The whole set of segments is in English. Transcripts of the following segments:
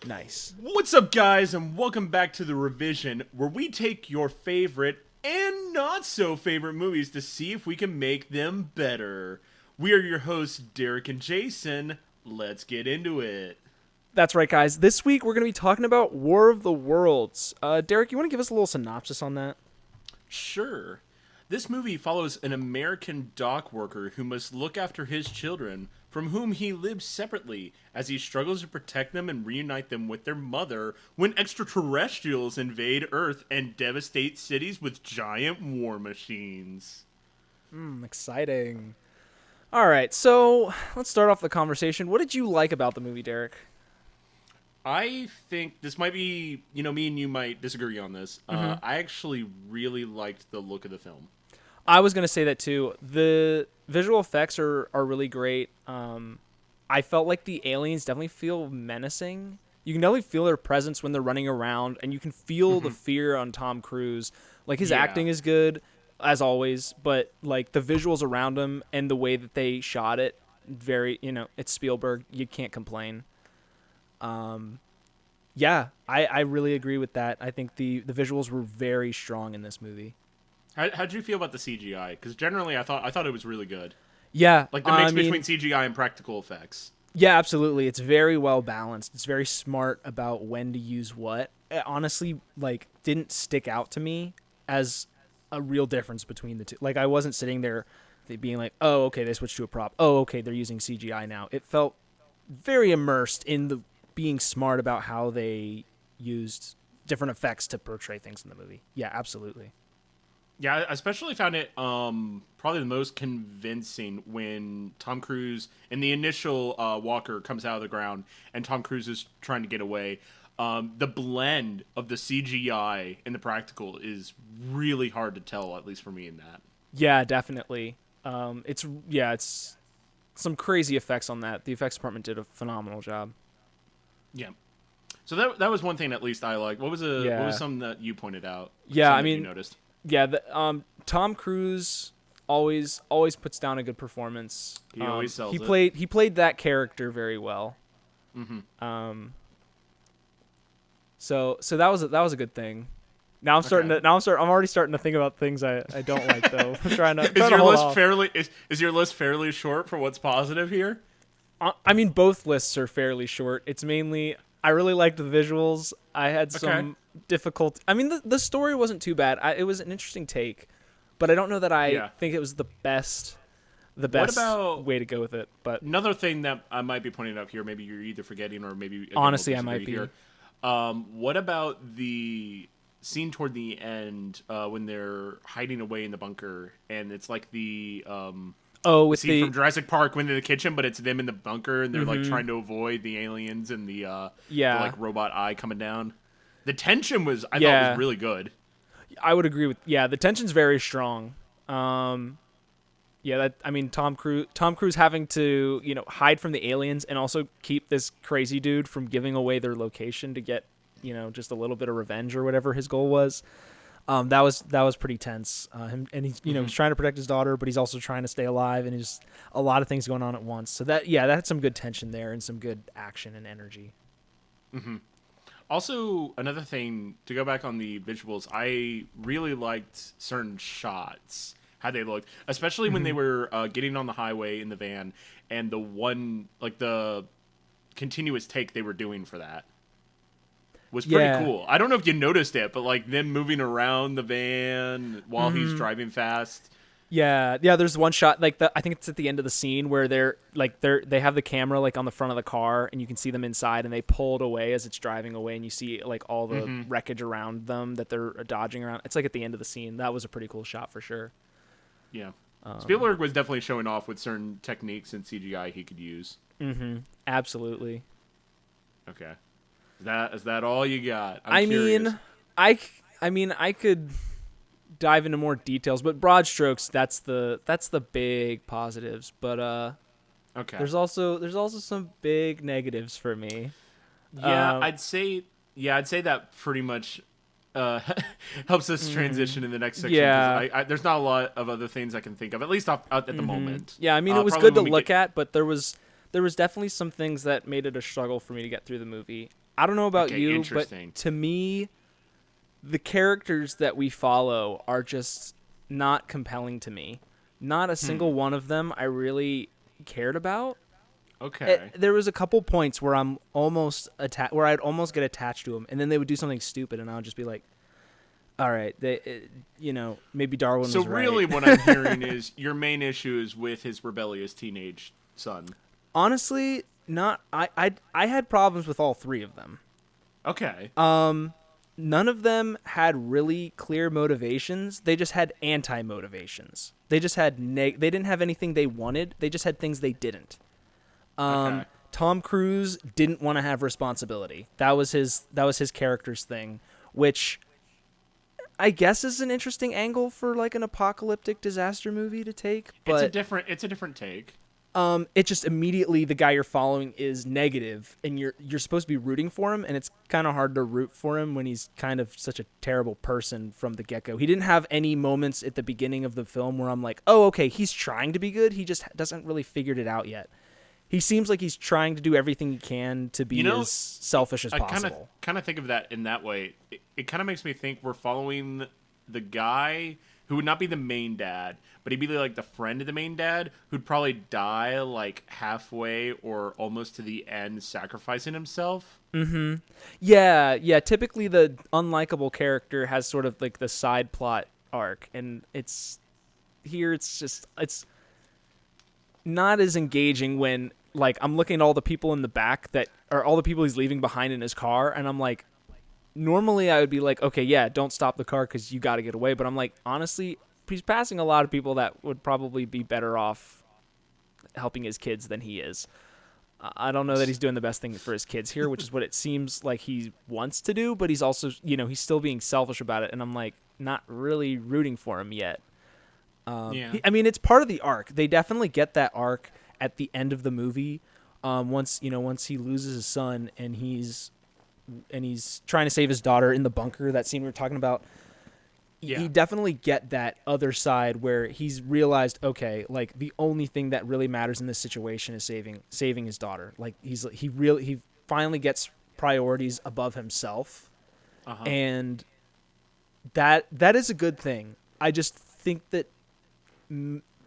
Nice. What's up, guys, and welcome back to The Revision, where we take your favorite and not so favorite movies to see if we can make them better. We are your hosts, Derek and Jason. Let's get into it. That's right, guys. This week we're going to be talking about War of the Worlds. Derek, you want to give us a little synopsis on that? Sure. This movie follows an American dock worker who must look after his children, from whom he lives separately, as he struggles to protect them and reunite them with their mother when extraterrestrials invade Earth and devastate cities with giant war machines. Exciting. All right, so let's start off the conversation. What did you like about the movie, Derek? I think this might be, me and you might disagree on this. I actually really liked the look of the film. I was going to say that too. The visual effects are really great. I felt like the aliens definitely feel menacing. You can definitely feel their presence when they're running around, and you can feel the fear on Tom Cruise. Like, his acting is good, as always, but like the visuals around him and the way that they shot it, it's Spielberg. You can't complain. Yeah, I really agree with that. I think the visuals were very strong in this movie. How'd you feel about the CGI? Because generally, I thought it was really good. Yeah, Like the mix between CGI and practical effects. Yeah, absolutely. It's very well balanced. It's very smart about when to use what. It honestly, didn't stick out to me as a real difference between the two. Like, I wasn't sitting there being like, oh, okay, they switched to a prop. Oh, okay, they're using CGI now. It felt very immersed in the being smart about how they used different effects to portray things in the movie. Yeah, absolutely. Yeah, I especially found it probably the most convincing when Tom Cruise in the initial walker comes out of the ground and Tom Cruise is trying to get away. The blend of the CGI and the practical is really hard to tell, at least for me in that. Yeah, definitely. It's some crazy effects on that. The effects department did a phenomenal job. Yeah. So that was one thing at least I liked. What was something that you pointed out? Yeah, I mean, you noticed. Yeah, Tom Cruise always puts down a good performance. He always sells he it. He played that character very well. Mm-hmm. So that was a good thing. I'm already starting to think about things I don't like though. I'm trying to. Is your list fairly short for what's positive here? I mean, both lists are fairly short. It's mainly I really liked the visuals. I had some difficult. I mean, the story wasn't too bad. It was an interesting take, but I don't know that I think it was the best way to go with it. But another thing that I might be pointing out here, maybe you're either forgetting or maybe again, honestly we'll I might be. Here. What about the scene toward the end when they're hiding away in the bunker and it's like the with scene from Jurassic Park when they're in the kitchen, but it's them in the bunker and they're like trying to avoid the aliens and the robot eye coming down. The tension I thought was really good. I would agree with the tension's very strong. Tom Cruise having to hide from the aliens and also keep this crazy dude from giving away their location to get just a little bit of revenge or whatever his goal was. That was pretty tense. He's he's trying to protect his daughter, but he's also trying to stay alive, and there's a lot of things going on at once. So that had some good tension there and some good action and energy. Mm-hmm. Also, another thing to go back on the visuals, I really liked certain shots, how they looked, especially when they were getting on the highway in the van, and the continuous take they were doing for that was pretty cool. I don't know if you noticed it, but them moving around the van while he's driving fast. Yeah. There's one shot I think it's at the end of the scene where they have the camera on the front of the car and you can see them inside and they pull it away as it's driving away and you see all the wreckage around them that they're dodging around. It's at the end of the scene. That was a pretty cool shot for sure. Yeah. Spielberg was definitely showing off with certain techniques and CGI he could use. Mm-hmm. Absolutely. Okay. Is that all you got? I mean, I could dive into more details, but broad strokes, that's the big positives. But okay. There's also some big negatives for me. Yeah, I'd say that pretty much helps us transition in the next section. Yeah, there's not a lot of other things I can think of, at least out at the moment. Yeah, I mean, it was good to look at, but there was definitely some things that made it a struggle for me to get through the movie. I don't know about Okay, you, but interesting. to me, the characters that we follow are just not compelling to me. Not a single one of them I really cared about. Okay. There was a couple points where I'm almost where I'd almost get attached to them, and then they would do something stupid, and I would just be like, "All right, maybe Darwin So was really, right." what I'm hearing is your main issue is with his rebellious teenage son. Honestly, not. I had problems with all three of them. Okay. None of them had really clear motivations. They just had anti-motivations. They just had they didn't have anything they wanted. They just had things they didn't. Okay. Tom Cruise didn't want to have responsibility. That was his character's thing, which I guess is an interesting angle for like an apocalyptic disaster movie to take. But It's a different take. it just immediately the guy you're following is negative, and you're supposed to be rooting for him, and it's kind of hard to root for him when he's kind of such a terrible person from the get-go. He didn't have any moments at the beginning of the film where I'm like, oh, okay, he's trying to be good. He just doesn't really figured it out yet. He seems like he's trying to do everything he can to be as selfish as possible. I kind of think of that in that way. It kind of makes me think we're following the guy who would not be the main dad, but he'd be like the friend of the main dad who'd probably die like halfway or almost to the end, sacrificing himself. Yeah. Typically, the unlikable character has sort of like the side plot arc, and it's not as engaging when like I'm looking at all the people in the back that are all the people he's leaving behind in his car, and I'm like, normally I would be like, okay, yeah, don't stop the car because you got to get away. But I'm like, honestly, he's passing a lot of people that would probably be better off helping his kids than he is. I don't know that he's doing the best thing for his kids here, which is what it seems like he wants to do, but he's also, he's still being selfish about it, and I'm like not really rooting for him yet. It's part of the arc. They definitely get that arc at the end of the movie. Once he loses his son and he's trying to save his daughter in the bunker, that scene we were talking about. Yeah. You definitely get that other side where he's realized, okay, like the only thing that really matters in this situation is saving his daughter. Like he finally gets priorities above himself. And that is a good thing. I just think that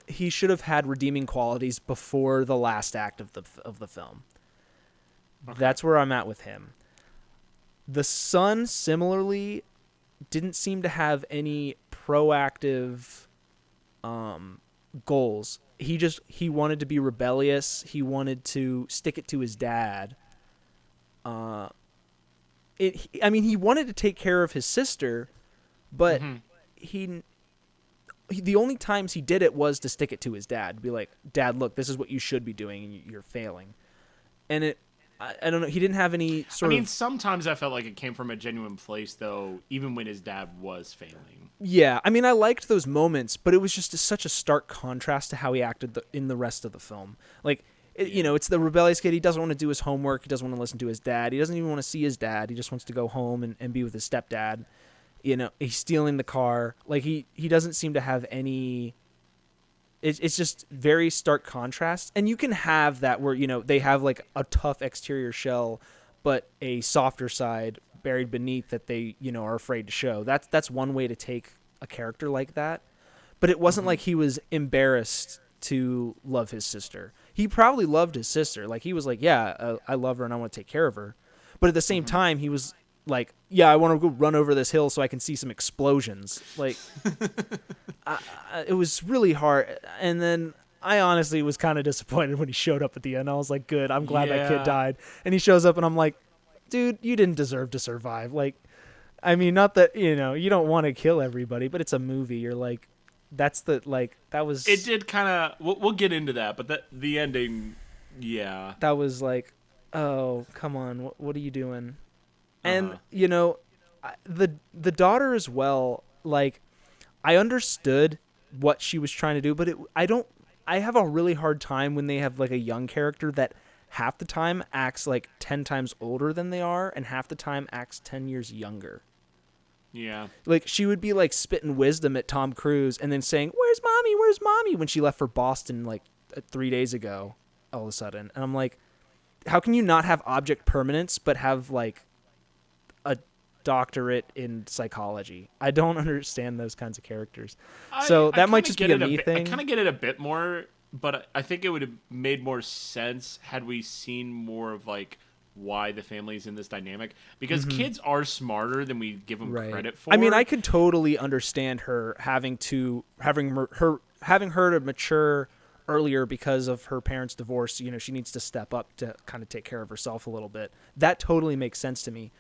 he should have had redeeming qualities before the last act of the film. Okay. That's where I'm at with him. The son similarly didn't seem to have any proactive goals. He wanted to be rebellious. He wanted to stick it to his dad. He wanted to take care of his sister, but the only times he did it was to stick it to his dad. Be like, Dad, look, this is what you should be doing, and you're failing. And I don't know. He didn't have any sort of... sometimes I felt like it came from a genuine place, though, even when his dad was failing. Yeah, I liked those moments, but it was just such a stark contrast to how he acted in the rest of the film. Like, it's the rebellious kid. He doesn't want to do his homework. He doesn't want to listen to his dad. He doesn't even want to see his dad. He just wants to go home and be with his stepdad. He's stealing the car. Like, he doesn't seem to have any... It's just very stark contrast. And you can have that where, they have, like, a tough exterior shell, but a softer side buried beneath that they, are afraid to show. That's one way to take a character like that. But it wasn't like he was embarrassed to love his sister. He probably loved his sister. Like, he was like, yeah, I love her and I want to take care of her. But at the same time, he was... like, yeah, I want to go run over this hill so I can see some explosions. Like, it was really hard. And then I honestly was kind of disappointed when he showed up at the end. I was like, good, I'm glad that kid died. And he shows up and I'm like, dude, you didn't deserve to survive. Like, not that, you don't want to kill everybody, but it's a movie. You're like, that was... It did kind of... We'll get into that, but the ending, yeah. That was like, oh, come on, what are you doing? And, the daughter as well, like, I understood what she was trying to do, but I have a really hard time when they have, like, a young character that half the time acts, like, 10 times older than they are, and half the time acts 10 years younger. Yeah. Like, she would be, like, spitting wisdom at Tom Cruise and then saying, where's mommy, when she left for Boston, like, 3 days ago, all of a sudden. And I'm like... how can you not have object permanence but have like a doctorate in psychology? I don't understand those kinds of characters. So I that might kind of just get be a it a me bit. I thing. kind of get it a bit more, but I think it would have made more sense had we seen more of like why the family's in this dynamic, because kids are smarter than we give them Right. credit for. I mean, I could totally understand her having her to mature earlier because of her parents' divorce. You know, she needs to step up to kind of take care of herself a little bit. That totally makes sense to me.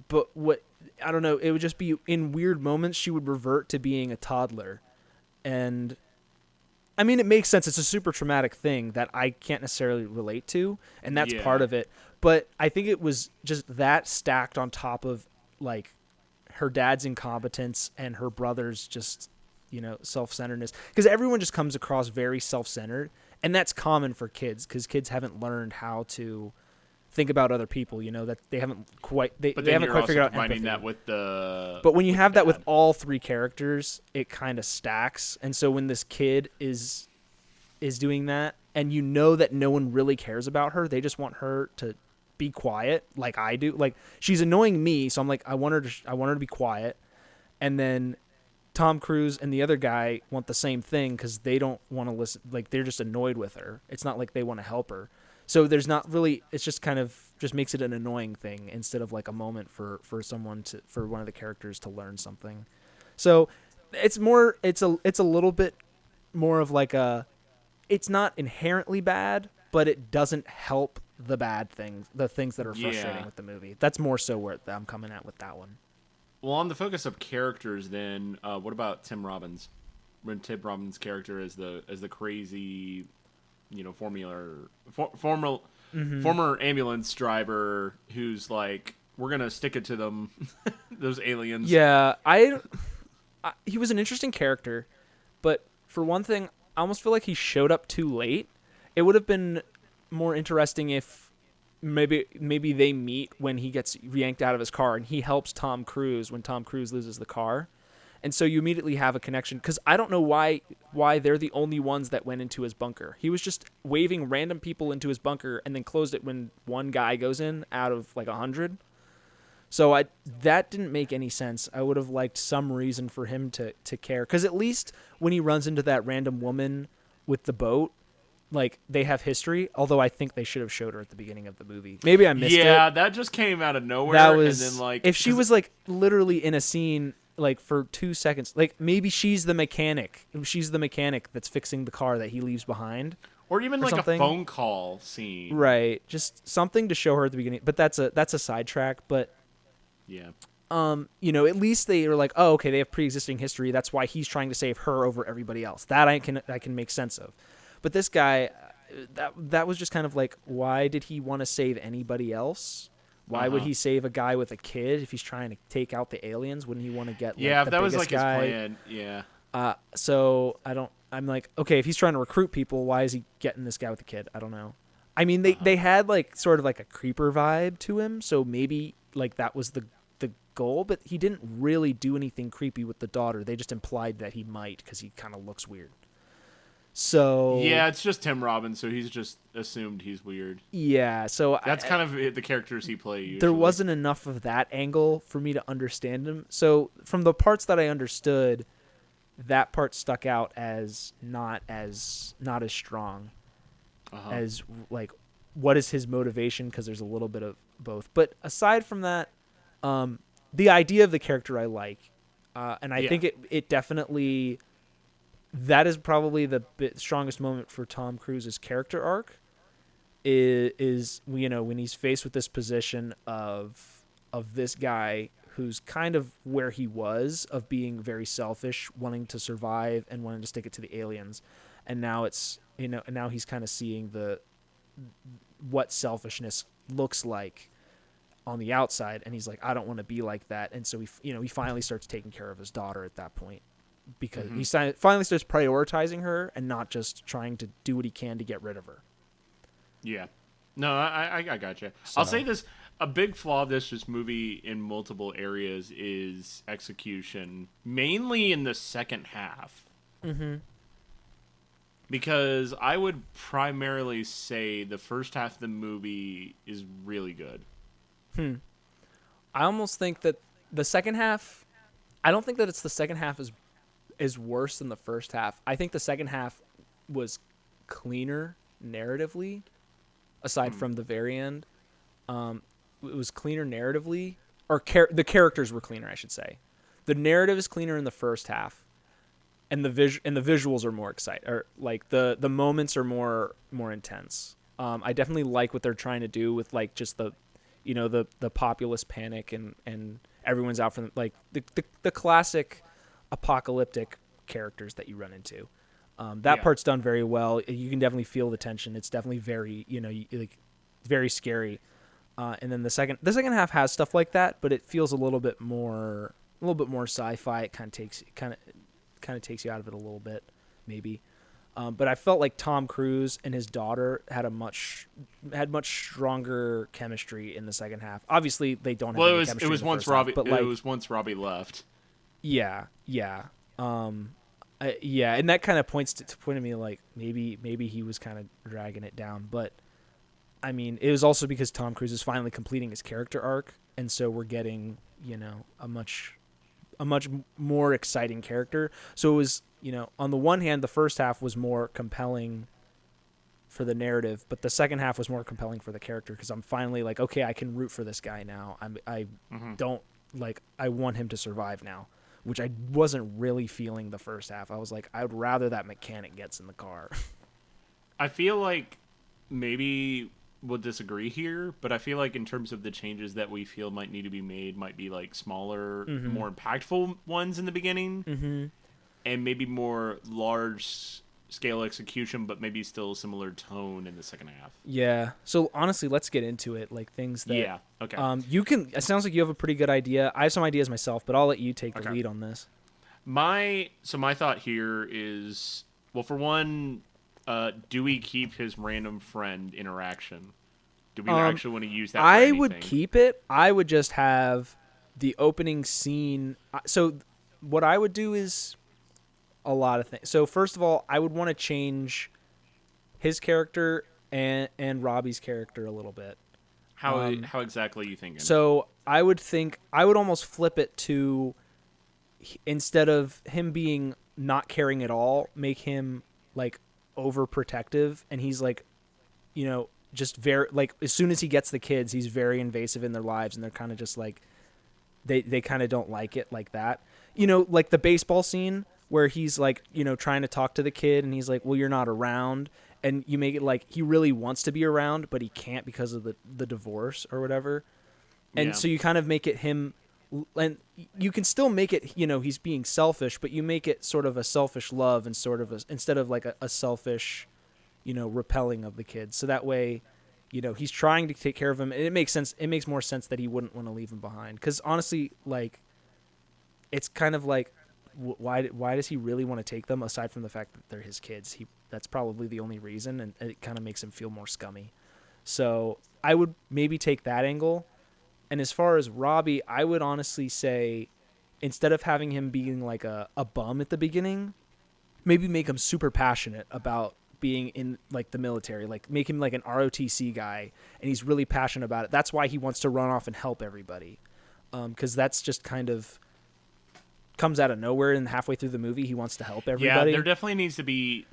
But what, I don't know, it would just be in weird moments she would revert to being a toddler. And I mean, it makes sense. It's a super traumatic thing that I can't necessarily relate to, and that's part Yeah. of it. But I think it was just that stacked on top of like her dad's incompetence and her brother's just, you know, self-centeredness, because everyone just comes across very self-centered, and that's common for kids because kids haven't learned how to think about other people, you know, that they haven't quite But they then haven't you're quite also figured out combining empathy. that with the. But when you with have the that with dad. all three characters, it kind of stacks. And so when this kid is doing that, and you know that no one really cares about her, they just want her to be quiet, like I do. Like, she's annoying me, so I'm like, I want her to be quiet. And then Tom Cruise and the other guy want the same thing because they don't want to listen. Like, they're just annoyed with her. It's not like they want to help her. So there's not really. It's just kind of just makes it an annoying thing instead of like a moment for one of the characters to learn something. So it's more. It's a little bit more of like a. It's not inherently bad, but it doesn't help the things that are frustrating Yeah. with the movie. That's more so where I'm coming at with that one. Well, on the focus of characters, then what about Tim Robbins? When Tim Robbins' character is the crazy, you know, former ambulance driver who's like, we're gonna stick it to them, those aliens. Yeah, he was an interesting character, but for one thing, I almost feel like he showed up too late. It would have been more interesting if maybe they meet when he gets yanked out of his car and he helps Tom Cruise when Tom Cruise loses the car. And so you immediately have a connection, because I don't know why they're the only ones that went into his bunker. He was just waving random people into his bunker and then closed it when one guy goes in out of like 100. So that didn't make any sense. I would have liked some reason for him to care, because at least when he runs into that random woman with the boat, like, they have history. Although I think they should have showed her at the beginning of the movie. Maybe I missed it. Yeah, that just came out of nowhere. That was, and then, like, if she 'cause- was like literally in a scene like for 2 seconds, like maybe she's the mechanic. She's the mechanic that's fixing the car that he leaves behind. or even or like something. a phone call scene. Right. Just something to show her at the beginning. But that's a sidetrack. But Yeah. you know, at least they were like, oh, okay, they have pre-existing history. That's why he's trying to save her over everybody else. That I can make sense of. But this guy, that was just kind of like, why did he want to save anybody else? Why would he save a guy with a kid if he's trying to take out the aliens? Wouldn't he want to get like, Yeah, the if that was biggest like guy? his plan. Yeah. So I'm like, okay, if he's trying to recruit people, why is he getting this guy with a kid? I don't know. I mean, they had like sort of like a creeper vibe to him, so maybe like that was the goal, but he didn't really do anything creepy with the daughter. They just implied that he might because he kind of looks weird. So Yeah, it's just Tim Robbins, so he's just assumed he's weird. yeah, so That's kind of the characters he plays. Usually. there wasn't enough of that angle for me to understand him. So from the parts that I understood, that part stuck out as not as strong as like what is his motivation, because there's a little bit of both. But aside from that, the idea of the character I like, and I think it definitely, that is probably the strongest moment for Tom Cruise's character arc. Is you know, when he's faced with this position of this guy who's kind of where he was, of being very selfish, wanting to survive and wanting to stick it to the aliens, and now it's, you know, and now he's kind of seeing what selfishness looks like on the outside, and he's like, I don't want to be like that. And so he finally starts taking care of his daughter at that point, because he finally starts prioritizing her and not just trying to do what he can to get rid of her. Yeah. No, I gotcha. I'll say this. A big flaw of this movie in multiple areas is execution, mainly in the second half. Because I would primarily say the first half of the movie is really good. I almost think that the second half. I don't think that it's the second half is worse than the first half. I think the second half was cleaner narratively, aside from the very end. It was cleaner narratively, or the characters were cleaner, I should say. The narrative is cleaner in the first half, and the visuals are more exciting, or like the moments are more intense. I definitely like what they're trying to do with like just the populist panic and everyone's out for them, like the classic apocalyptic characters that you run into. That part's done very well. You can definitely feel the tension. It's definitely very like very scary. And then the second half has stuff like that, but it feels a little bit more sci-fi. It kind of takes you out of it a little bit, maybe. But I felt like Tom Cruise and his daughter had much stronger chemistry in the second half. Obviously, they don't have any chemistry. It was in the once first Robbie. half, but It was once Robbie left. Yeah. And that kind of points to me like maybe he was kind of dragging it down, but I mean, it was also because Tom Cruise is finally completing his character arc, and so we're getting a much more exciting character. So it was, on the one hand, the first half was more compelling for the narrative, but the second half was more compelling for the character because I'm finally like, okay, I can root for this guy now. I want him to survive now, which I wasn't really feeling the first half. I was like, I would rather that mechanic gets in the car. I feel like maybe we'll disagree here, but I feel like in terms of the changes that we feel might need to be made, might be like smaller, more impactful ones in the beginning, and maybe more large scale execution, but maybe still similar tone in the second half. Yeah. So honestly, let's get into it. Like things that. Yeah. Okay. It sounds like you have a pretty good idea. I have some ideas myself, but I'll let you take the lead on this. My thought here is, well, for one, do we keep his random friend interaction? Do we actually want to use that? I would keep it. I would just have the opening scene. So what I would do is a lot of things. So first of all, I would want to change his character and Robbie's character a little bit. How exactly are you thinking? So I would almost flip it to, instead of him being not caring at all, make him like overprotective, and he's like, just very like, as soon as he gets the kids, he's very invasive in their lives, and they're kind of just like, they kind of don't like it like that. Like the baseball scene where he's like, trying to talk to the kid, and he's like, well, you're not around. And you make it like he really wants to be around, but he can't because of the divorce or whatever. And so you kind of make it him, and you can still make it, he's being selfish, but you make it sort of a selfish love and sort of instead of like a selfish, repelling of the kids. So that way, he's trying to take care of him. And it makes sense. It makes more sense that he wouldn't want to leave him behind. Because honestly, like, it's kind of like, why does he really want to take them, aside from the fact that they're his kids? That's probably the only reason, and it kind of makes him feel more scummy. So I would maybe take that angle. And as far as Robbie, I would honestly say, instead of having him being like a bum at the beginning, maybe make him super passionate about being in like the military, like make him like an ROTC guy, and he's really passionate about it. That's why he wants to run off and help everybody. 'Cause that's just kind of comes out of nowhere, and halfway through the movie he wants to help everybody. Yeah, there definitely needs to be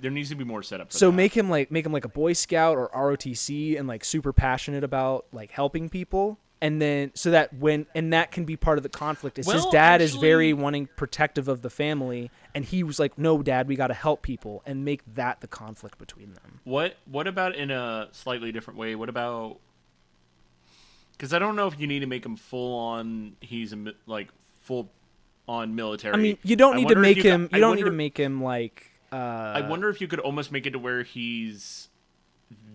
more setup for so that. make him like a Boy Scout or ROTC, and like super passionate about like helping people. And then so that that can be part of the conflict is his dad is very wanting protective of the family, and he was like, no, Dad, we got to help people, and make that the conflict between them. What about in a slightly different way? What about, because I don't know if you need to make him full on, full on military. I mean, you don't need to make him. You don't need to make him like. I wonder if you could almost make it to where he's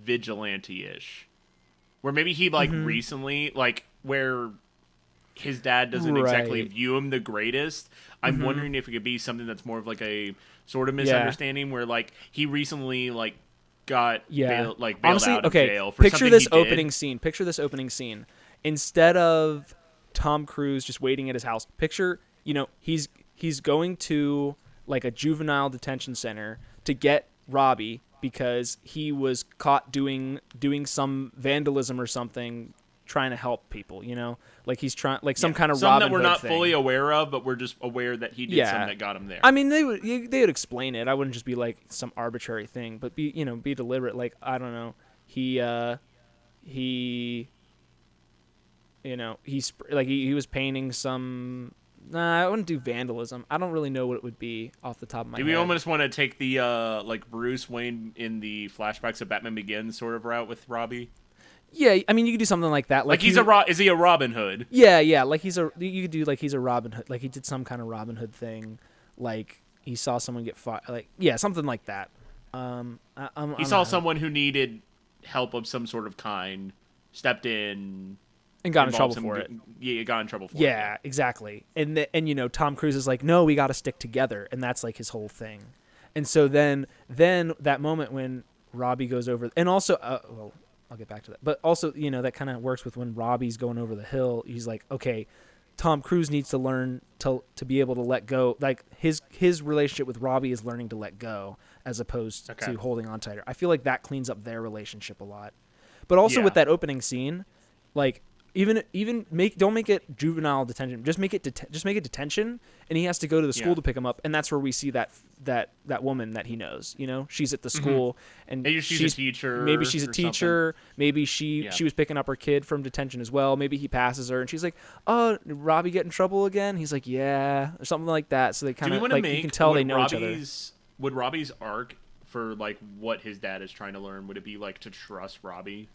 vigilante-ish, where maybe he recently, like where his dad doesn't exactly view him the greatest. I'm wondering if it could be something that's more of like a sort of misunderstanding, where like he recently got bailed honestly, out of jail for picture something this he did. opening scene. Picture this opening scene. Instead of Tom Cruise just waiting at his house, picture, he's going to like a juvenile detention center to get Robbie because he was caught doing some vandalism or something, trying to help people, like he's trying, like some kind of some Robin that we're Hood not thing. fully aware of, but we're just aware that he did something that got him there. I mean, they would explain it. I wouldn't just be like some arbitrary thing, but be deliberate. Like, I don't know, he he's like he was painting some. Nah, I wouldn't do vandalism. I don't really know what it would be off the top of my head. Do we almost want to take the like Bruce Wayne in the flashbacks of Batman Begins sort of route with Robbie? Yeah, I mean, you could do something like that. Like is he a Robin Hood? Yeah, like you could do like he's a Robin Hood, like he did some kind of Robin Hood thing, like he saw someone get fired, like something like that. He saw someone who needed help of some sort of kind, stepped in, and got in trouble for it. Yeah, got in trouble for it. Yeah, exactly. And Tom Cruise is like, no, we got to stick together, and that's like his whole thing. And so then that moment when Robbie goes over, and also, well, I'll get back to that. But also, that kind of works with when Robbie's going over the hill. He's like, okay, Tom Cruise needs to learn to be able to let go. Like his relationship with Robbie is learning to let go as opposed to holding on tighter. I feel like that cleans up their relationship a lot. But also with that opening scene, like even don't make it juvenile detention. Just make it detention, and he has to go to the school to pick him up, and that's where we see that woman that he knows. She's at the school, and maybe she's a teacher. Maybe she's a teacher. Something. Maybe she was picking up her kid from detention as well. Maybe he passes her, and she's like, "Oh, did Robbie get in trouble again?" He's like, "Yeah," or something like that. So they kind of like you can tell they know each other. Would Robbie's arc for like what his dad is trying to learn, would it be like to trust Robbie?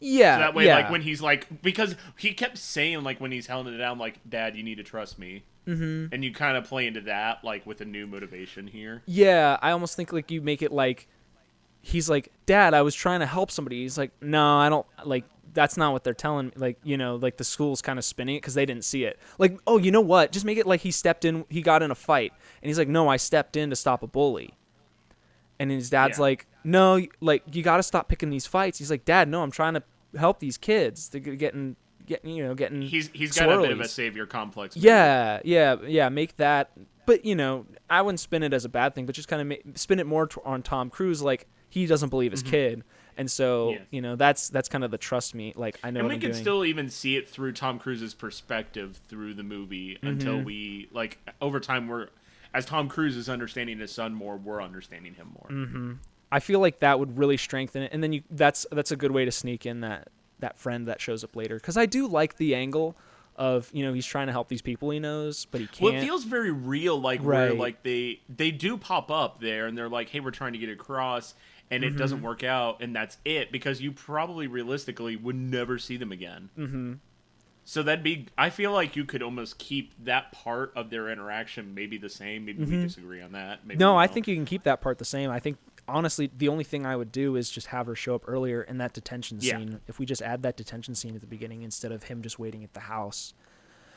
Yeah. So that way, like when he's like, because he kept saying like when he's holding it down, like, "Dad, you need to trust me," and you kind of play into that like with a new motivation here. Yeah, I almost think like you make it like he's like, "Dad, I was trying to help somebody." He's like, "No, I don't like." That's not what they're telling me. Like, like the school's kind of spinning it because they didn't see it. Like, oh, you know what? Just make it like he stepped in, he got in a fight, and he's like, "No, I stepped in to stop a bully." And his dad's like, "No, like you got to stop picking these fights." He's like, "Dad, no, I'm trying to help these kids. They're getting He's swirlies. got a bit of a savior complex. Yeah. Make that, but I wouldn't spin it as a bad thing, but just kind of spin it more on Tom Cruise, like he doesn't believe his kid, and so that's kind of the trust me, like I know. And we can still even see it through Tom Cruise's perspective through the movie until we like over time as Tom Cruise is understanding his son more, we're understanding him more. Mm-hmm. I feel like that would really strengthen it, and then that's a good way to sneak in that friend that shows up later, because I do like the angle of he's trying to help these people he knows, but he can't. Well, it feels very real, like where like they do pop up there, and they're like, "Hey, we're trying to get across," and it doesn't work out, and that's it, because you probably realistically would never see them again. Mm-hmm. So I feel like you could almost keep that part of their interaction maybe the same. Maybe we disagree on that. Maybe no, I think you can keep that part the same. I think, honestly, the only thing I would do is just have her show up earlier in that detention scene. If we just add that detention scene at the beginning instead of him just waiting at the house.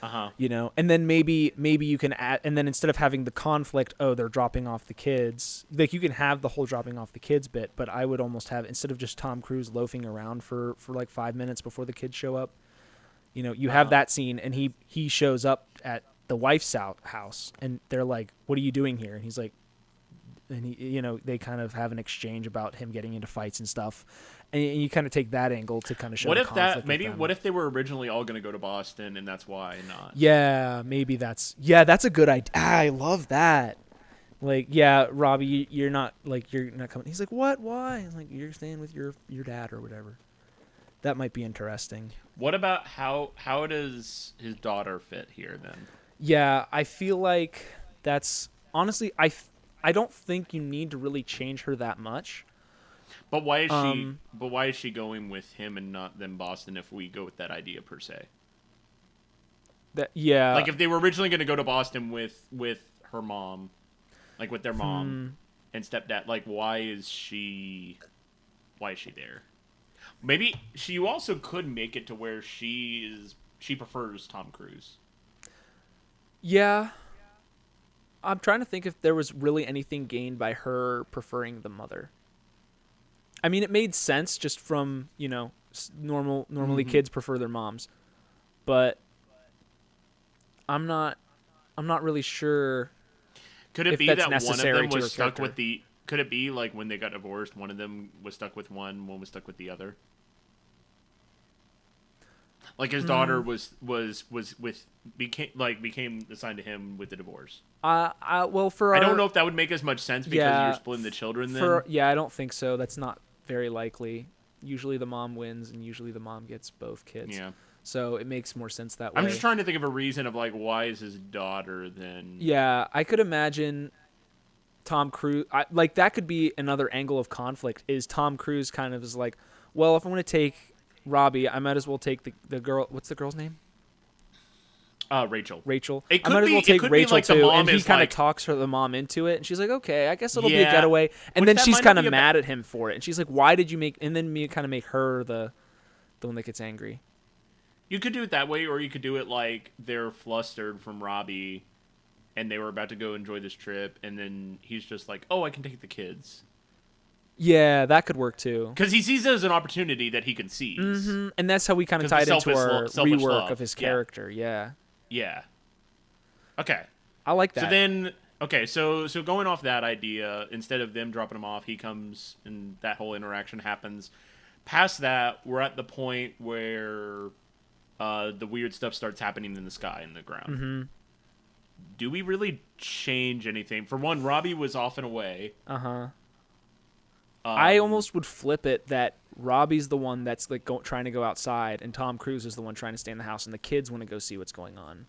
And then maybe you can add, and then instead of having the conflict, they're dropping off the kids, like you can have the whole dropping off the kids bit, but I would almost have, instead of just Tom Cruise loafing around for like 5 minutes before the kids show up, you have that scene, and he shows up at the wife's house, and they're like, "What are you doing here?" And he's like, and he, they kind of have an exchange about him getting into fights and stuff, and you kind of take that angle to kind of show. What if they were originally all going to go to Boston, and that's why not? Yeah, maybe that's a good idea. I love that. Like, Robbie, you're not coming. He's like, "What? Why?" He's like, "You're staying with your dad or whatever." That might be interesting. What about how does his daughter fit here then? Yeah, I feel like that's honestly, I don't think you need to really change her that much. But why is she? But why is she going with him and not them Boston? If we go with that idea per se. Like if they were originally going to go to Boston with her mom, like with their mom and stepdad, like why is she there? Maybe you also could make it to where she prefers Tom Cruise. Yeah. I'm trying to think if there was really anything gained by her preferring the mother. I mean, it made sense just from, normally kids prefer their moms. But I'm not really sure. Could it be that one of them was stuck with the Could it be like when they got divorced, one of them was stuck with one was stuck with the other? Like his daughter was with became assigned to him with the divorce. Well, for I don't know if that would make as much sense because you're splitting the children. Then I don't think so. That's not very likely. Usually the mom wins, and usually the mom gets both kids. Yeah. So it makes more sense that way. I'm just trying to think of a reason of like why is his daughter then? Yeah, I could imagine Tom Cruise. Like that could be another angle of conflict. Is Tom Cruise kind of is like, well, if I'm going to take Robbie, I might as well take the girl. What's the girl's name? Rachel. Rachel. I might as well take Rachel like too. And he kind of like, talks the mom into it, and she's like, "Okay, I guess it'll be a getaway." And Which then she's might kind not of be a mad at him for it, and she's like, "Why did you make?" And then me kind of make her the one that gets angry. You could do it that way, or you could do it like they're flustered from Robbie, and they were about to go enjoy this trip, and then he's just like, "Oh, I can take the kids." Yeah, that could work too. Because he sees it as an opportunity that he can seize. Mm-hmm. And that's how we kind of 'Cause tied the into our selfish rework love. of his character. Yeah. Yeah. Okay. I like that. So then, so going off that idea, instead of them dropping him off, he comes and that whole interaction happens. Past that, we're at the point where the weird stuff starts happening in the sky and the ground. Mm-hmm. Do we really change anything? For one, Robbie was off and away. Uh-huh. I almost would flip it that Robbie's the one that's like trying to go outside, and Tom Cruise is the one trying to stay in the house, and the kids want to go see what's going on.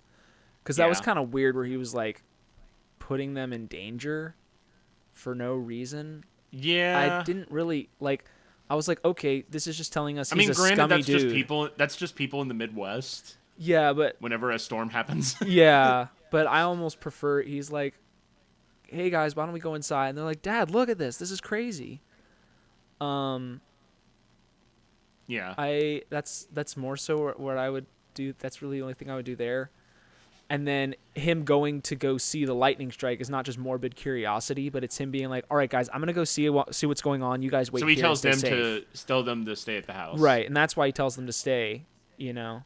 Because that was kind of weird, where he was like putting them in danger for no reason. Yeah, I didn't really like. I was like, okay, this is just telling us. Granted, scummy dude. just people. That's just people in the Midwest. Yeah, but whenever a storm happens. Yeah, but I almost prefer. He's like, "Hey guys, why don't we go inside?" And they're like, "Dad, look at this. This is crazy." Yeah. That's more so what I would do. That's really the only thing I would do there. And then him going to go see the lightning strike is not just morbid curiosity, but it's him being like, "All right, guys, I'm gonna go see what's going on. You guys wait." So he here tells and them stay safe." tell them to stay at the house, Right, and that's why he tells them to stay. You know,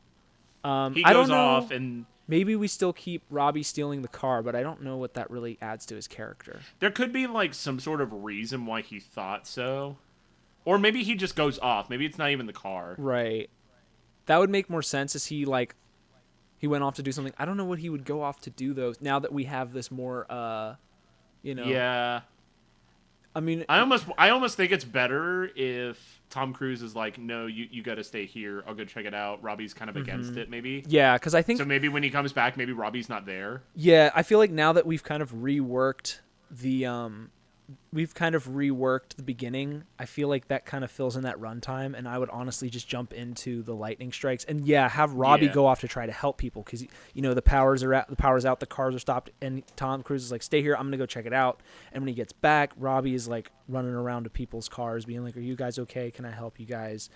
he I goes don't know. off and Maybe we still keep Robbie stealing the car, but I don't know what that really adds to his character. there could be like some sort of reason why he thought so, or maybe he just goes off. Maybe it's not even the car. Right, that would make more sense. As he went off to do something. I don't know what he would go off to do though. Now that we have this more, Yeah. I mean, I almost think it's better if Tom Cruise is like, "No, you got to stay here. I'll go check it out." Robbie's kind of against it, maybe. Yeah, because I think So maybe when he comes back, maybe Robbie's not there. Yeah, I feel like now that we've kind of reworked the beginning, I feel like that kind of fills in that runtime, and I would honestly just jump into the lightning strikes and have Robbie go off to try to help people because the power's out, the cars are stopped, and Tom Cruise is like, "Stay here, I'm gonna go check it out." And when he gets back, Robbie is like running around to people's cars, being like, "Are you guys okay? Can I help you guys?"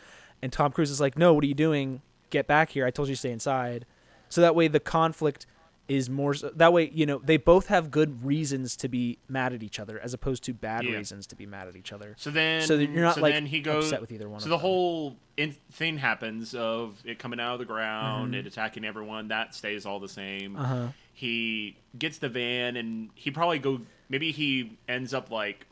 And Tom Cruise is like, "No, what are you doing? Get back here! I told you to stay inside." So that way the conflict is more that way they both have good reasons to be mad at each other as opposed to bad reasons to be mad at each other. So then you're not then he goes upset with either one. So of the them. whole thing happens of it coming out of the ground, it attacking everyone. That stays all the same. Uh-huh. He gets the van, and he probably maybe he ends up like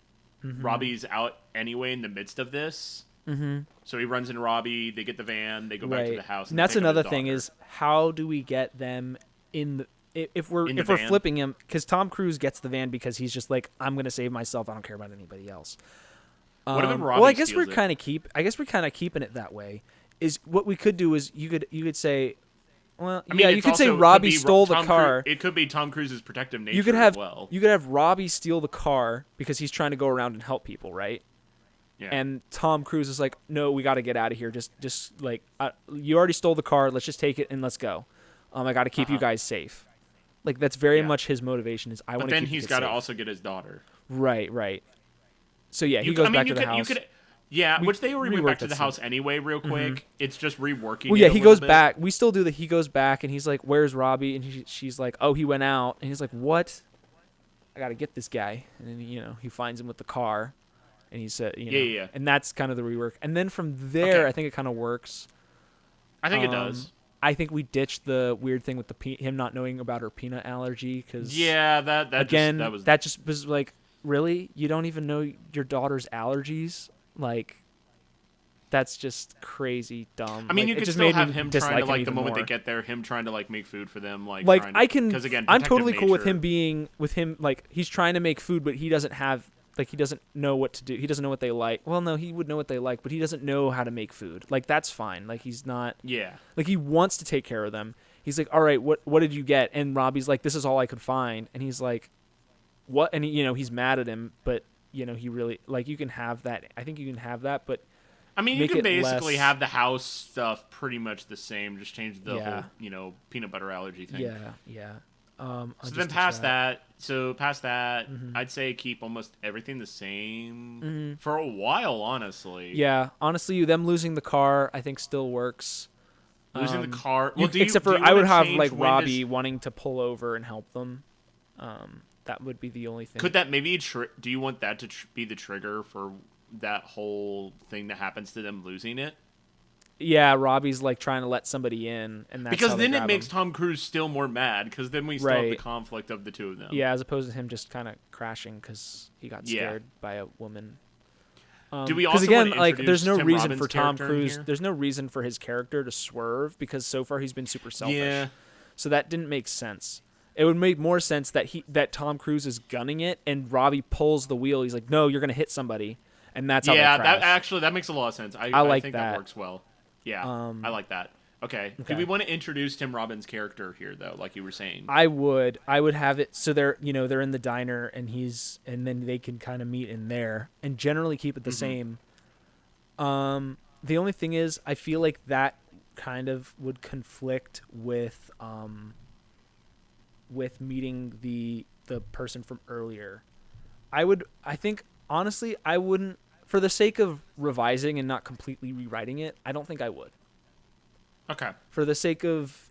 Robbie's out anyway in the midst of this. Mm-hmm. So he runs into Robbie. They get the van. They go back to the house. And that's another thing daughter. is how do we get them in the if we're van. flipping him, because Tom Cruise gets the van because he's just like, "I'm gonna save myself. I don't care about anybody else." What if Robbie well, I guess steals we're it? kind of keeping it that way. Is what we could do is you could say, well, I mean, you could say Robbie stole the car. It could be Tom Cruise's protective nature. You could have as well. you could have Robbie steal the car because he's trying to go around and help people, right? Yeah. And Tom Cruise is like, "No, we got to get out of here. Just like you already stole the car. Let's just take it and let's go. I got to keep you guys safe." Like that's very much his motivation. Is I want to. But then keep he's got to also get his daughter. Right. So yeah, he goes back to the house. Which they already went reworked back to the that house anyway, real quick. It's just reworking. Well, yeah, it a he little goes bit. back. We still do that. He goes back and he's like, "Where's Robbie?" And she's like, "Oh, he went out." And he's like, "What? I got to get this guy." And then he finds him with the car, and he said, Yeah. And that's kind of the rework. And then from there, Okay. I think it kind of works. I think it does. I think we ditched the weird thing with him not knowing about her peanut allergy because Yeah, that again just, that was that just was like really? You don't even know your daughter's allergies? Like, that's just crazy dumb. I mean, like, you it could just still made have me him dislike trying to him like the even moment more. they get there, him trying to like make food for them, like I can, because again, I'm protective totally cool with him nature. being with him. Like, he's trying to make food, but he doesn't have, like, he doesn't know what to do. He doesn't know what they like. Well, no, he would know what they like, but he doesn't know how to make food. Like, that's fine. Like, he's not, Yeah. like, he wants to take care of them. He's like, all right, what did you get? And Robbie's like, this is all I could find. And he's like, what? And he, he's mad at him, but he really, like, you can have that. I think you can have that, but I mean, you make can it basically less- have the house stuff pretty much the same, just change the Yeah. whole, peanut butter allergy thing. yeah. So then past that, I'd say keep almost everything the same for a while, honestly. Yeah, honestly, them losing the car, I think still works. Losing the car. Well, Except for do you I would wanna have change like when Robbie wanting to pull over and help them. That would be the only thing. Could that maybe? Do you want that to be the trigger for that whole thing that happens to them losing it? Yeah, Robbie's like trying to let somebody in, and that's Because how they then it grab makes him. Tom Cruise still more mad. Because then we still have the Right. conflict of the two of them. Yeah, as opposed to him just kind of crashing because he got Yeah. scared by a woman. Do we Because also again, want to like, there's introduce no Tim reason Robbins' for Tom character in Cruise. here? There's no reason for his character to swerve because so far he's been super selfish. Yeah. So that didn't make sense. It would make more sense that Tom Cruise is gunning it and Robbie pulls the wheel. He's like, "No, you're gonna hit somebody," and that's how Yeah, they crash. that makes a lot of sense. I like think that. that works well. Yeah, I like that. Okay. Do Okay. we want to introduce Tim Robbins' character here, though, like you were saying? I would have it so they're they're in the diner and then they can kind of meet in there and generally keep it the same. The only thing is I feel like that kind of would conflict with meeting the person from earlier. I think honestly I wouldn't, for the sake of revising and not completely rewriting it, I don't think I would. Okay. For the sake of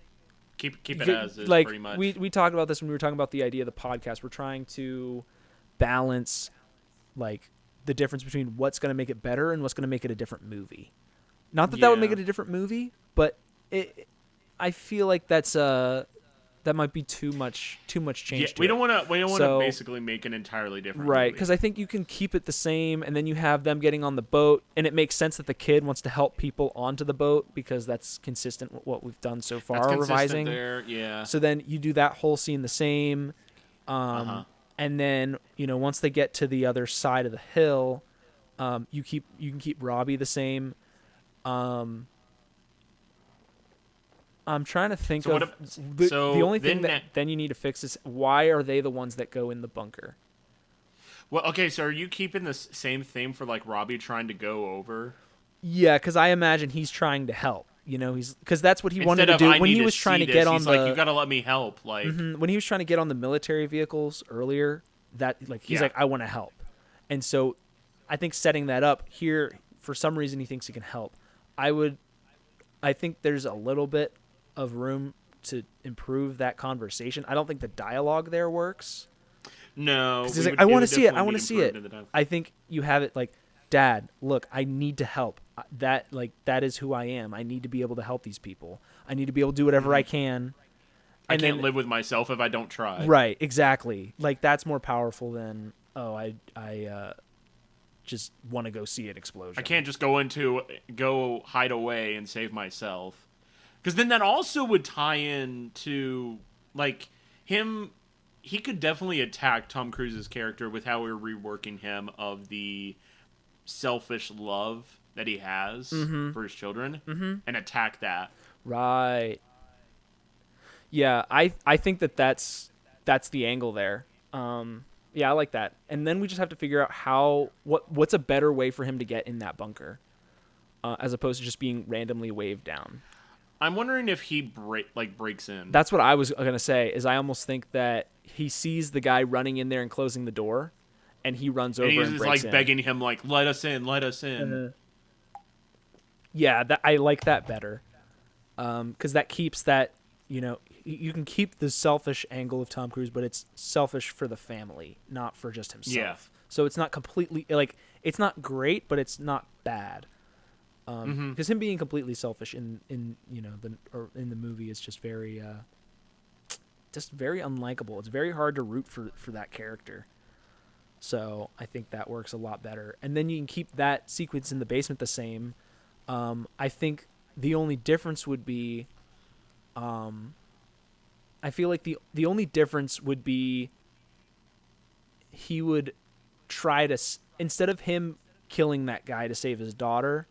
Keep it as is, like pretty much. we talked about this when we were talking about the idea of the podcast. We're trying to balance like the difference between what's going to make it better and what's going to make it a different movie. Not that that would make Yeah. it a different movie, but I feel like that might be too much change. Yeah, to we it. don't want to So- basically make an entirely different Right, movie. because I think you can keep it the same, and then you have them getting on the boat, and it makes sense that the kid wants to help people onto the boat because that's consistent with what we've done so far. That's consistent Revising there, yeah. So then you do that whole scene the same, and then once they get to the other side of the hill, you can keep Robbie the same. I'm trying to think So of what if- the so only thing then that then you need to fix is why are they the ones that go in the bunker? Well, okay, so are you keeping the same thing for like Robbie trying to go over? Yeah, because I imagine he's trying to help. He's because that's what he wanted Instead to of, do "I when need he to was trying see to this," get on he's the like, you gotta let me help. Like, when he was trying to get on the military vehicles earlier. That like he's Yeah. like I want to help, and so I think setting that up here for some reason he thinks he can help. I think there's a little bit of room to improve that conversation. I don't think the dialogue there works. no. He's like, I want to see it. I want to see it. I think you have it like, Dad, look, I need to help. That is who I am. I need to be able to help these people. I need to be able to do whatever I can. I And can't then- live with myself if I don't try. Right, exactly. Like that's more powerful than I just want to go see an explosion. I can't just go hide away and save myself. Because then that also would tie in to, like, him. He could definitely attack Tom Cruise's character with how we're reworking him of the selfish love that he has for his children and attack that. Right. Yeah, I think that's the angle there. Yeah, I like that. And then we just have to figure out what's a better way for him to get in that bunker, as opposed to just being randomly waved down. I'm wondering if he breaks in. That's what I was gonna say. Is I almost think that he sees the guy running in there and closing the door, and he runs over and and he's breaks like in. begging him, like, let us in, let us in. Yeah, I like that better, because that keeps that you can keep the selfish angle of Tom Cruise, but it's selfish for the family, not for just himself. Yeah. So it's not completely like it's not great, but it's not bad. Because him being completely selfish in the movie is just very unlikable. It's very hard to root for that character. So I think that works a lot better. And then you can keep that sequence in the basement the same. I think the only difference would be, I feel like the only difference would be he would try to, instead of him killing that guy to save his daughter,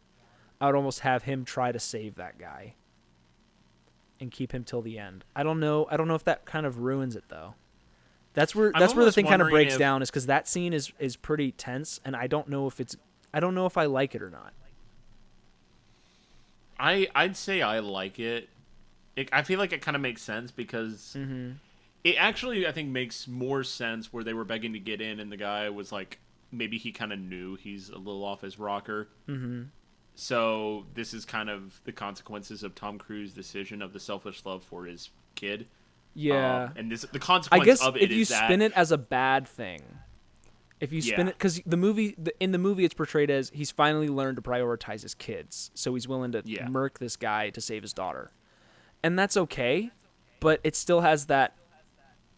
I would almost have him try to save that guy and keep him till the end. I don't know if that kind of ruins it though. That's where the thing kind of breaks down, is because that scene is pretty tense, and I don't know if I like it or not. I'd say I like it. I feel like it kind of makes sense because it actually, I think, makes more sense where they were begging to get in, and the guy was like, maybe he kind of knew he's a little off his rocker. Mm-hmm. So this is kind of the consequences of Tom Cruise's decision of the selfish love for his kid. Yeah. And the consequence I guess of it if you is that... spin it as a bad thing, if you spin it, because in the movie it's portrayed as he's finally learned to prioritize his kids, so he's willing to murk this guy to save his daughter. And that's okay, but it still has that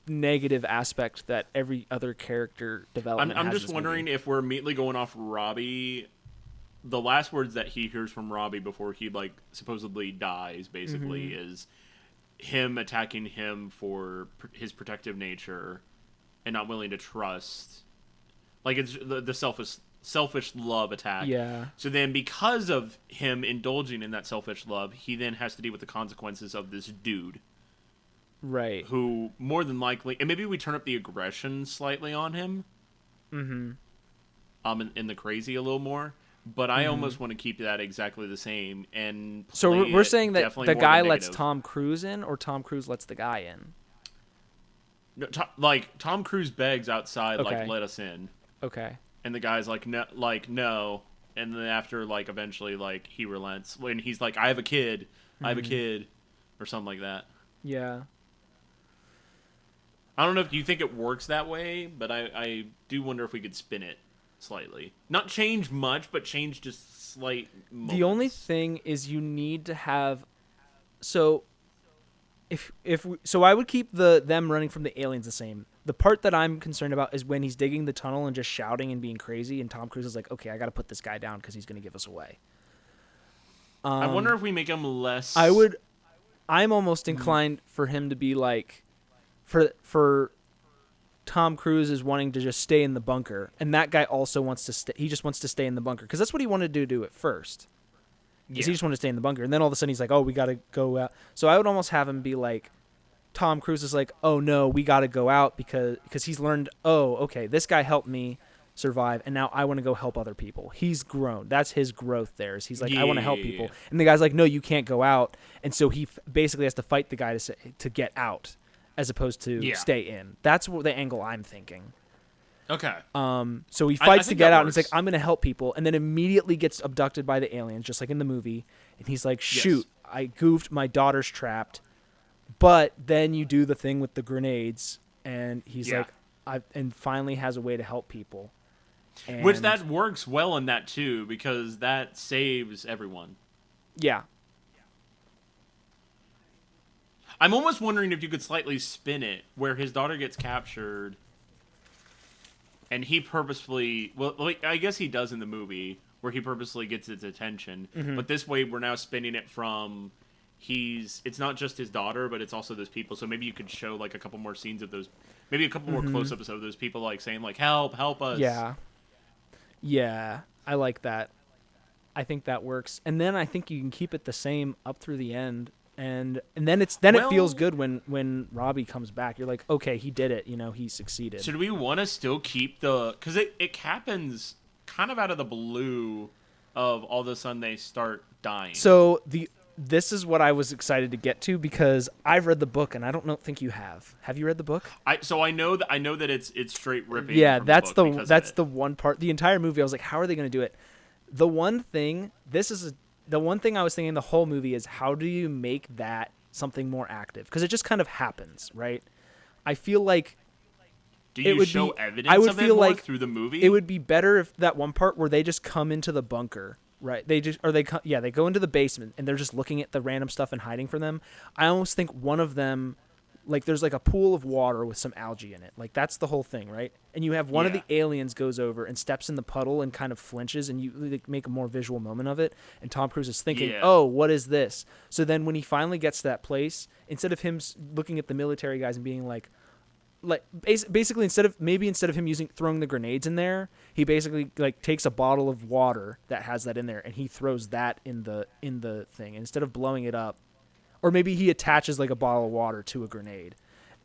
negative aspect that every other character development has. I'm just wondering if we're immediately going off Robbie. The last words that he hears from Robbie before he like supposedly dies, basically, is him attacking him for his protective nature and not willing to trust. Like, it's the selfish love attack. Yeah. So then, because of him indulging in that selfish love, he then has to deal with the consequences of this dude. Right. Who more than likely, and maybe we turn up the aggression slightly on him. In the crazy a little more. But I almost want to keep that exactly the same. And so we're saying that the guy lets negative. Tom Cruise in, or Tom Cruise lets the guy in? No, Tom Cruise begs outside, like, let us in. Okay. And the guy's like, no. And then after, like, eventually, like, he relents. When he's like, I have a kid. Or something like that. Yeah. I don't know if you think it works that way, but I do wonder if we could spin it slightly. Not change much, but change just slight moments. The only thing is you need to have... So, I would keep them running from the aliens the same. The part that I'm concerned about is when he's digging the tunnel and just shouting and being crazy, and Tom Cruise is like, okay, I got to put this guy down because he's going to give us away. I wonder if we make him less... I'm almost inclined for him to be like... For Tom Cruise is wanting to just stay in the bunker, and that guy also wants to stay. He just wants to stay in the bunker because that's what he wanted to do at first. He just wanted to stay in the bunker, and then all of a sudden he's like, "Oh, we got to go out." So I would almost have him be like, Tom Cruise is like, "Oh no, we got to go out because he's learned. Oh, okay, this guy helped me survive, and now I want to go help other people. He's grown. That's his growth. There is. He's like, I want to help people, and the guy's like, no, you can't go out, and so he basically has to fight the guy to get out. As opposed to stay in. That's what the angle I'm thinking. Okay. So he fights to get out, and he's like, I'm going to help people, and then immediately gets abducted by the aliens, just like in the movie. And he's like, shoot, I goofed, my daughter's trapped. But then you do the thing with the grenades, and he's like, and finally has a way to help people. And which that works well in that, too, because that saves everyone. Yeah. I'm almost wondering if you could slightly spin it where his daughter gets captured and he purposefully... Well, I guess he does in the movie where he purposely gets its attention. Mm-hmm. But this way we're now spinning it from... It's not just his daughter, but it's also those people. So maybe you could show like a couple more scenes of those... Maybe a couple more close-ups of those people like saying like, help us. Yeah. Yeah, I like that. I think that works. And then I think you can keep it the same up through the end. And then it feels good when Robbie comes back. You're like, okay, he did it. He succeeded. So do we want to still keep because it happens kind of out of the blue of all of a sudden they start dying. So this is what I was excited to get to because I've read the book and I don't think you have. Have you read the book? I know that it's straight ripping. Yeah, that's the one part. The entire movie, I was like, how are they going to do it? The one thing I was thinking the whole movie is how do you make that something more active? Because it just kind of happens, right? I feel like do you show evidence I would of feel it more like through the movie? It would be better if that one part where they just come into the bunker, right? They go into the basement and they're just looking at the random stuff and hiding from them. I almost think one of them Like there's like a pool of water with some algae in it. Like that's the whole thing, right? And you have one of the aliens goes over and steps in the puddle and kind of flinches, and you like, make a more visual moment of it. And Tom Cruise is thinking, "Oh, what is this?" So then when he finally gets to that place, instead of him looking at the military guys and being like basically instead of him throwing the grenades in there, he basically like takes a bottle of water that has that in there and he throws that in the thing, and instead of blowing it up. Or maybe he attaches like a bottle of water to a grenade,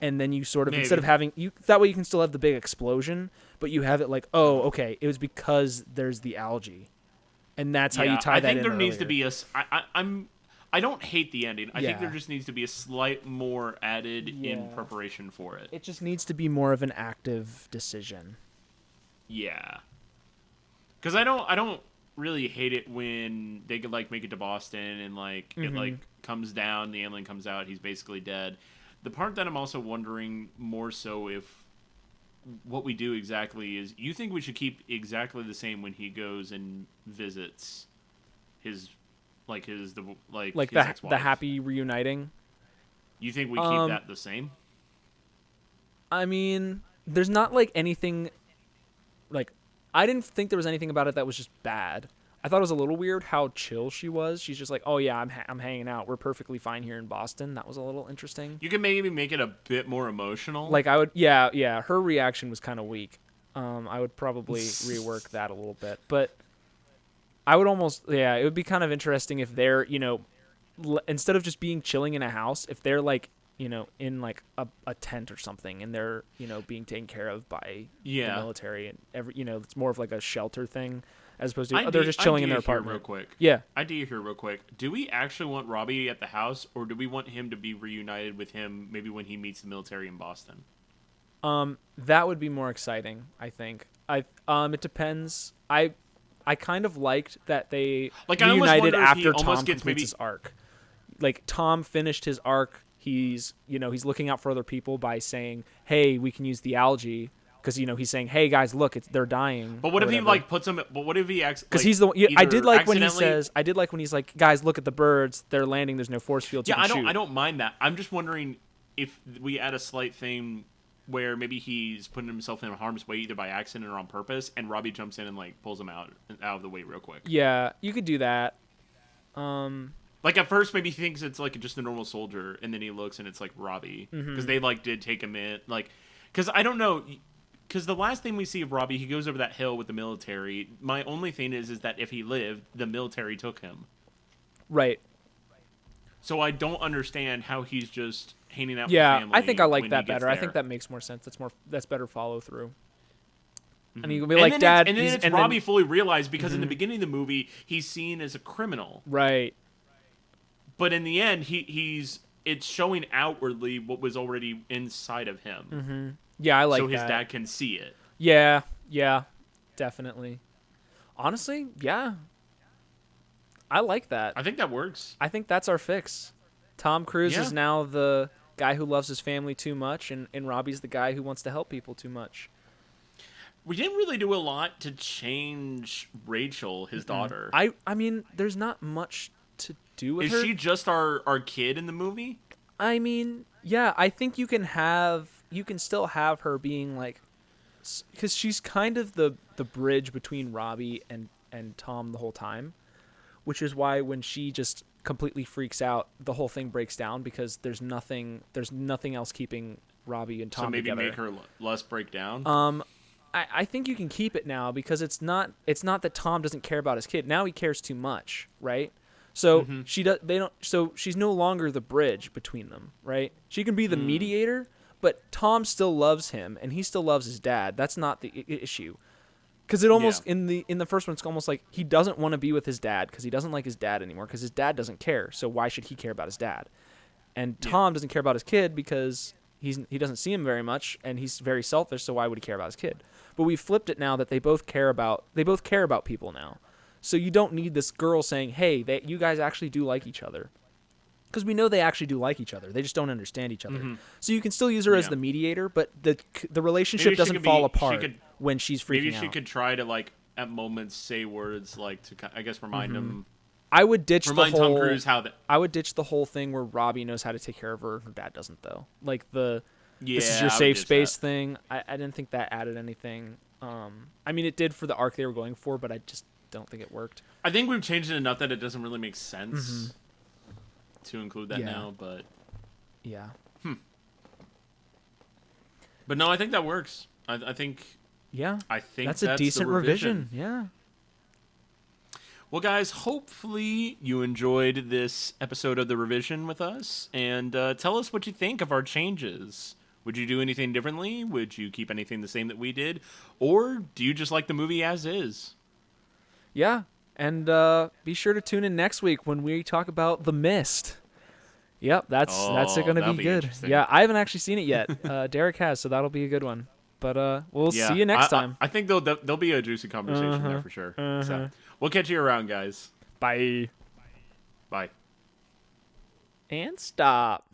and then you sort of instead of having that way you can still have the big explosion, but you have it like, oh, okay, it was because there's the algae, and that's how you tie that in. I think there needs to be I don't hate the ending. I think there just needs to be a slight more added in preparation for it. It just needs to be more of an active decision. Yeah, because I don't really hate it when they could like make it to Boston and like it like comes down, the alien comes out, he's basically dead. The part that I'm also wondering more so if what we do exactly is, you think we should keep exactly the same when he goes and visits his the happy reuniting? You think we keep that the same? I mean, there's not like anything like I didn't think there was anything about it that was just bad. I thought it was a little weird how chill she was. She's just like, "Oh yeah, I'm hanging out. We're perfectly fine here in Boston." That was a little interesting. You can maybe make it a bit more emotional. Like I would, yeah. Her reaction was kind of weak. I would probably rework that a little bit, but I would almost, it would be kind of interesting if they're, instead of just being chilling in a house, if they're like, in like a tent or something, and they're, being taken care of by the military, and it's more of like a shelter thing. As opposed to they're just chilling in their apartment. Real quick. Yeah. Idea here real quick. Do we actually want Robbie at the house, or do we want him to be reunited with him maybe when he meets the military in Boston? That would be more exciting, I think. It depends. I kind of liked that they reunited after Tom completes his arc. Like Tom finished his arc. He's looking out for other people by saying, "Hey, we can use the algae." Because he's saying, "Hey guys, look, they're dying." But what if he like puts them? But what if he because he's the one? I did like when he says. I did like when he's like, "Guys, look at the birds. They're landing. There's no force field." Yeah, I don't mind that. I'm just wondering if we add a slight thing where maybe he's putting himself in harm's way either by accident or on purpose, and Robbie jumps in and like pulls him out of the way real quick. Yeah, you could do that. Like at first, maybe he thinks it's like just a normal soldier, and then he looks and it's like Robbie because they like did take him in. Like, because I don't know. Because the last thing we see of Robbie, he goes over that hill with the military. My only thing is that if he lived, the military took him. Right. So I don't understand how he's just hanging out with family. Yeah, I think I like that better. I think that makes more sense. That's better follow through. And he would be like, "Dad," and then it's Robbie fully realized because in the beginning of the movie he's seen as a criminal. Right. But in the end, it's showing outwardly what was already inside of him. Mm-hmm. Yeah, I like that. So his dad can see it. Yeah, definitely. Honestly, yeah. I like that. I think that works. I think that's our fix. Tom Cruise is now the guy who loves his family too much, and Robbie's the guy who wants to help people too much. We didn't really do a lot to change Rachel, his daughter. I mean, there's not much to do with her. Is she just our kid in the movie? I mean, yeah, I think you can still have her being like, because she's kind of the bridge between Robbie and Tom the whole time, which is why when she just completely freaks out, the whole thing breaks down because there's nothing else keeping Robbie and Tom together. So maybe make her less break down? I think you can keep it now because it's not that Tom doesn't care about his kid. Now he cares too much, right? So So she's no longer the bridge between them, right? She can be the mediator, but Tom still loves him and he still loves his dad. That's not the issue. Because it almost in the first one, it's almost like he doesn't want to be with his dad because he doesn't like his dad anymore because his dad doesn't care. So why should he care about his dad? And Tom doesn't care about his kid because he doesn't see him very much and he's very selfish. So why would he care about his kid? But we flipped it now that they both care about people now. So you don't need this girl saying, "Hey, you guys actually do like each other." Because we know they actually do like each other. They just don't understand each other. Mm-hmm. So you can still use her as the mediator, but the relationship doesn't fall apart when she's freaking out. Maybe she could try to, like, at moments say words, like, to, I guess, remind him I would ditch Remind the whole. Tom Cruise how that. I would ditch the whole thing where Robbie knows how to take care of her and her dad doesn't though. Like this is your I would safe ditch space that. thing. I didn't think that added anything. I mean, it did for the arc they were going for, but I just don't think it worked. I think we've changed it enough that it doesn't really make sense to include that Yeah. now. But Yeah. no, I think that works. I think Yeah. that's a decent the revision. Yeah. Well, guys, hopefully you enjoyed this episode of The Revision with us, and tell us what you think of our changes. Would you do anything differently? Would you keep anything the same that we did? Or do you just like the movie as is? Yeah. And be sure to tune in next week when we talk about The Mist. Yep, that's it going to that'll be be good. interesting. Yeah, I haven't actually seen it yet. Derek has, so that'll be a good one. But we'll see you next time. I think there'll be a juicy conversation there for sure. So we'll catch you around, guys. Bye. Bye. And stop.